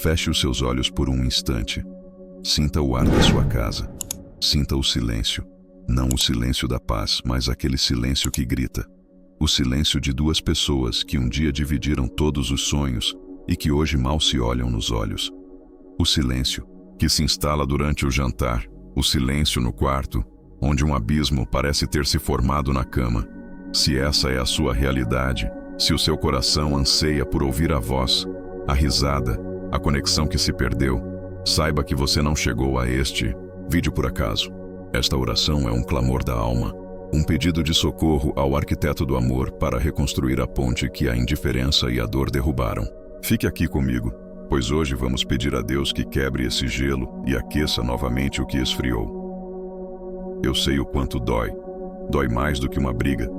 Feche os seus olhos por um instante. Sinta o ar da sua casa. Sinta o silêncio. Não o silêncio da paz, mas aquele silêncio que grita. O silêncio de duas pessoas que um dia dividiram todos os sonhos e que hoje mal se olham nos olhos. O silêncio que se instala durante o jantar. O silêncio no quarto, onde um abismo parece ter se formado na cama. Se essa é a sua realidade, se o seu coração anseia por ouvir a voz, a risada, a conexão que se perdeu, saiba que você não chegou a este vídeo por acaso. Esta oração é um clamor da alma, um pedido de socorro ao arquiteto do amor para reconstruir a ponte que a indiferença e a dor derrubaram. Fique aqui comigo, pois hoje vamos pedir a Deus que quebre esse gelo e aqueça novamente o que esfriou. Eu sei o quanto dói. Dói mais do que uma briga,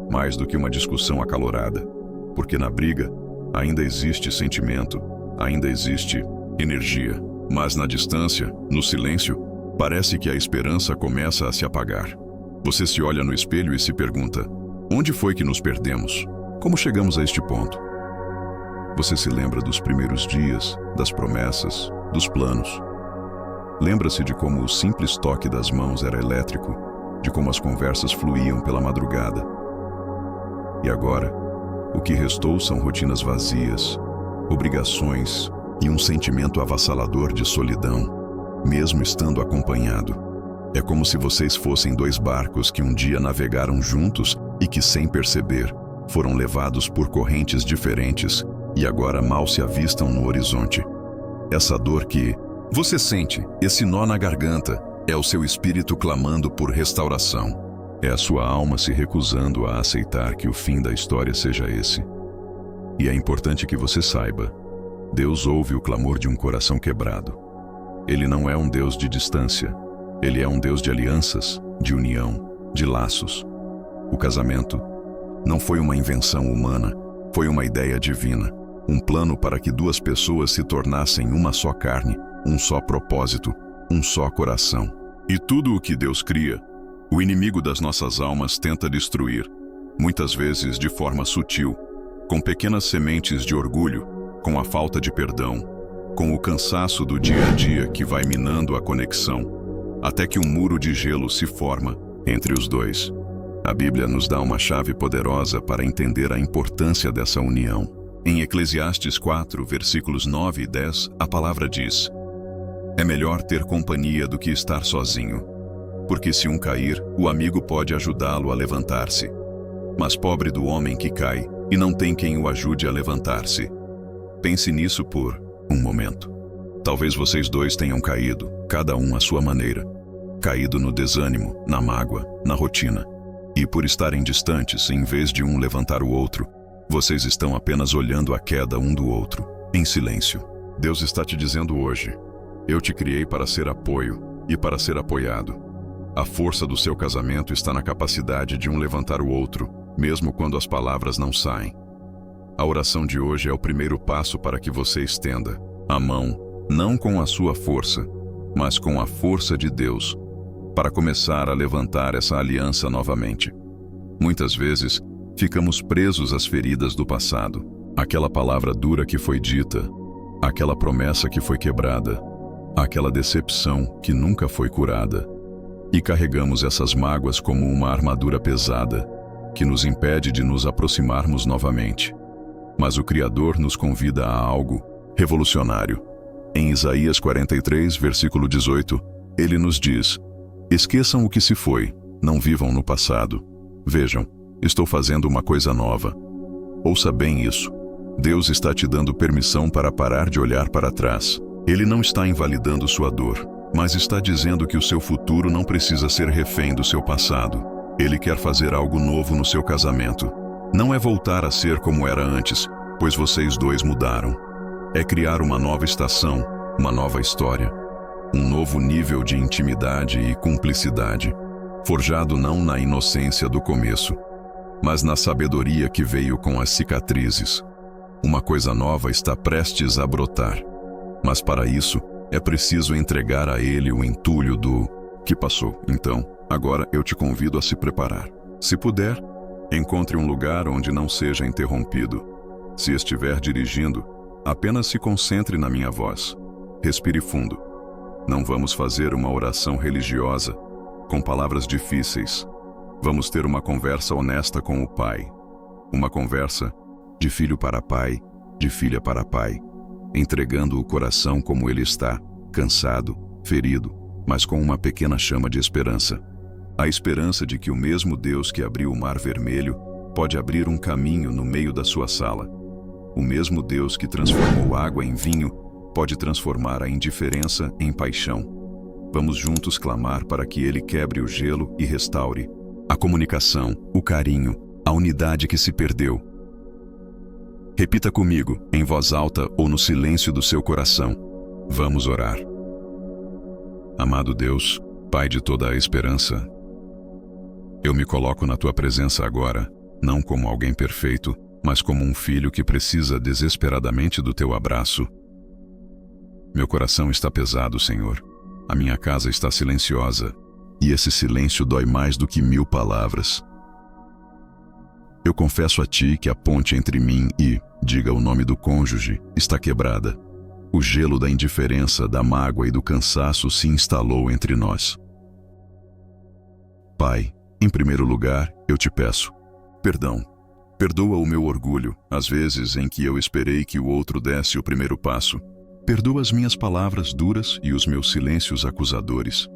mais do que uma discussão acalorada. Porque na briga ainda existe sentimento, ainda existe energia. Mas na distância, no silêncio, parece que a esperança começa a se apagar. Você se olha no espelho e se pergunta: onde foi que nos perdemos? Como chegamos a este ponto? Você se lembra dos primeiros dias, das promessas, dos planos. Lembra-se de como o simples toque das mãos era elétrico, de como as conversas fluíam pela madrugada. E agora, o que restou são rotinas vazias, obrigações e um sentimento avassalador de solidão, mesmo estando acompanhado. É como se vocês fossem dois barcos que um dia navegaram juntos e que, sem perceber, foram levados por correntes diferentes e agora mal se avistam no horizonte. Essa dor que você sente, esse nó na garganta, é o seu espírito clamando por restauração. É a sua alma se recusando a aceitar que o fim da história seja esse. E é importante que você saiba, Deus ouve o clamor de um coração quebrado. Ele não é um Deus de distância. Ele é um Deus de alianças, de união, de laços. O casamento não foi uma invenção humana, foi uma ideia divina. Um plano para que duas pessoas se tornassem uma só carne, um só propósito, um só coração. E tudo o que Deus cria, o inimigo das nossas almas tenta destruir, muitas vezes de forma sutil, com pequenas sementes de orgulho, com a falta de perdão, com o cansaço do dia a dia que vai minando a conexão, até que um muro de gelo se forma entre os dois. A Bíblia nos dá uma chave poderosa para entender a importância dessa união. Em Eclesiastes 4, versículos 9 e 10, a palavra diz: é melhor ter companhia do que estar sozinho, porque se um cair, o amigo pode ajudá-lo a levantar-se. Mas pobre do homem que cai, e não tem quem o ajude a levantar-se. Pense nisso por um momento. Talvez vocês dois tenham caído, cada um à sua maneira. Caído no desânimo, na mágoa, na rotina. E por estarem distantes, em vez de um levantar o outro, vocês estão apenas olhando a queda um do outro, em silêncio. Deus está te dizendo hoje: eu te criei para ser apoio e para ser apoiado. A força do seu casamento está na capacidade de um levantar o outro, mesmo quando as palavras não saem. A oração de hoje é o primeiro passo para que você estenda a mão, não com a sua força, mas com a força de Deus, para começar a levantar essa aliança novamente. Muitas vezes, ficamos presos às feridas do passado, aquela palavra dura que foi dita, aquela promessa que foi quebrada, aquela decepção que nunca foi curada. E carregamos essas mágoas como uma armadura pesada, que nos impede de nos aproximarmos novamente. Mas o Criador nos convida a algo revolucionário. Em Isaías 43, versículo 18, ele nos diz: esqueçam o que se foi, não vivam no passado. Vejam, estou fazendo uma coisa nova. Ouça bem isso. Deus está te dando permissão para parar de olhar para trás. Ele não está invalidando sua dor, mas está dizendo que o seu futuro não precisa ser refém do seu passado. Ele quer fazer algo novo no seu casamento. Não é voltar a ser como era antes, pois vocês dois mudaram. É criar uma nova estação, uma nova história, um novo nível de intimidade e cumplicidade, forjado não na inocência do começo, mas na sabedoria que veio com as cicatrizes. Uma coisa nova está prestes a brotar, mas para isso é preciso entregar a ele o entulho do que passou. Então, agora eu te convido a se preparar. Se puder, encontre um lugar onde não seja interrompido. Se estiver dirigindo, Apenas se concentre na minha voz. Respire fundo. Não vamos fazer uma oração religiosa, com palavras difíceis. Vamos ter uma conversa honesta com o Pai. Uma conversa de filho para pai, de filha para pai, entregando o coração como ele está, cansado, ferido, mas com uma pequena chama de esperança. A esperança de que o mesmo Deus que abriu o Mar Vermelho pode abrir um caminho no meio da sua sala. O mesmo Deus que transformou água em vinho pode transformar a indiferença em paixão. Vamos juntos clamar para que Ele quebre o gelo e restaure a comunicação, o carinho, a unidade que se perdeu. Repita comigo, em voz alta ou no silêncio do seu coração. Vamos orar. Amado Deus, Pai de toda a esperança, eu me coloco na Tua presença agora, não como alguém perfeito, mas como um filho que precisa desesperadamente do Teu abraço. Meu coração está pesado, Senhor. A minha casa está silenciosa, e esse silêncio dói mais do que 1000 palavras. Eu confesso a Ti que a ponte entre mim e, diga o nome do cônjuge, está quebrada. O gelo da indiferença, da mágoa e do cansaço se instalou entre nós. Pai, em primeiro lugar, eu te peço perdão. Perdoa o meu orgulho, às vezes em que eu esperei que o outro desse o primeiro passo. Perdoa as minhas palavras duras e os meus silêncios acusadores.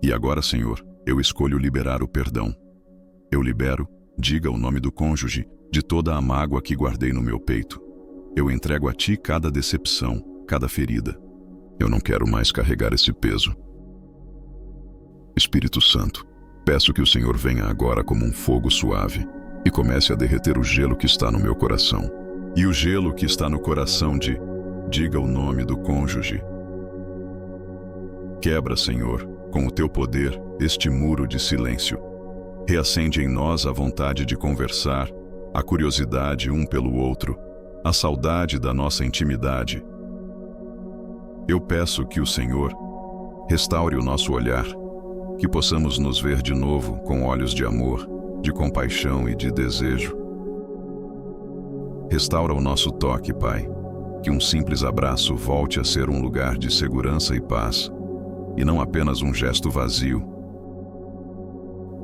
E agora, Senhor, eu escolho liberar o perdão. Eu libero, diga o nome do cônjuge, de toda a mágoa que guardei no meu peito. Eu entrego a Ti cada decepção, cada ferida. Eu não quero mais carregar esse peso. Espírito Santo, peço que o Senhor venha agora como um fogo suave e comece a derreter o gelo que está no meu coração. E o gelo que está no coração de, diga o nome do cônjuge. Quebra, Senhor, com o Teu poder, este muro de silêncio. Reacende em nós a vontade de conversar, a curiosidade um pelo outro, a saudade da nossa intimidade. Eu peço que o Senhor restaure o nosso olhar, que possamos nos ver de novo com olhos de amor, de compaixão e de desejo. Restaura o nosso toque, Pai, que um simples abraço volte a ser um lugar de segurança e paz, e não apenas um gesto vazio.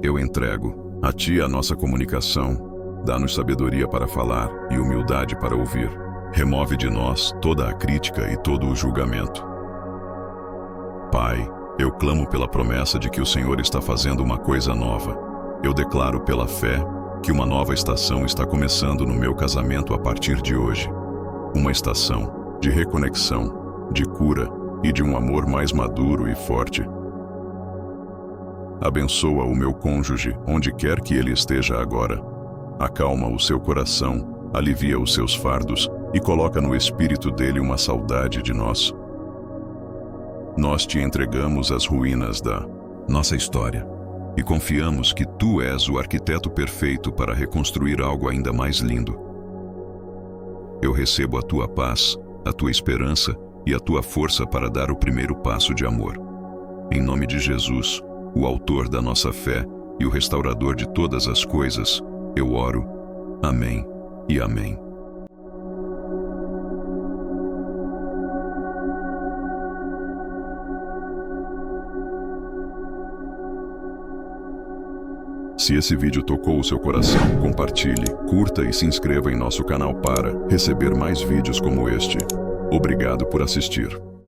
Eu entrego a Ti a nossa comunicação, dá-nos sabedoria para falar e humildade para ouvir. Remove de nós toda a crítica e todo o julgamento. Pai, eu clamo pela promessa de que o Senhor está fazendo uma coisa nova. Eu declaro pela fé que uma nova estação está começando no meu casamento a partir de hoje. Uma estação de reconexão, de cura e de um amor mais maduro e forte. Abençoa o meu cônjuge onde quer que ele esteja agora. Acalma o seu coração, alivia os seus fardos e coloca no espírito dele uma saudade de nós. Nós te entregamos as ruínas da nossa história e confiamos que Tu és o arquiteto perfeito para reconstruir algo ainda mais lindo. Eu recebo a Tua paz, a Tua esperança e a Tua força para dar o primeiro passo de amor. Em nome de Jesus, o autor da nossa fé e o restaurador de todas as coisas, eu oro. Amém e amém. Se esse vídeo tocou o seu coração, compartilhe, curta e se inscreva em nosso canal para receber mais vídeos como este. Obrigado por assistir.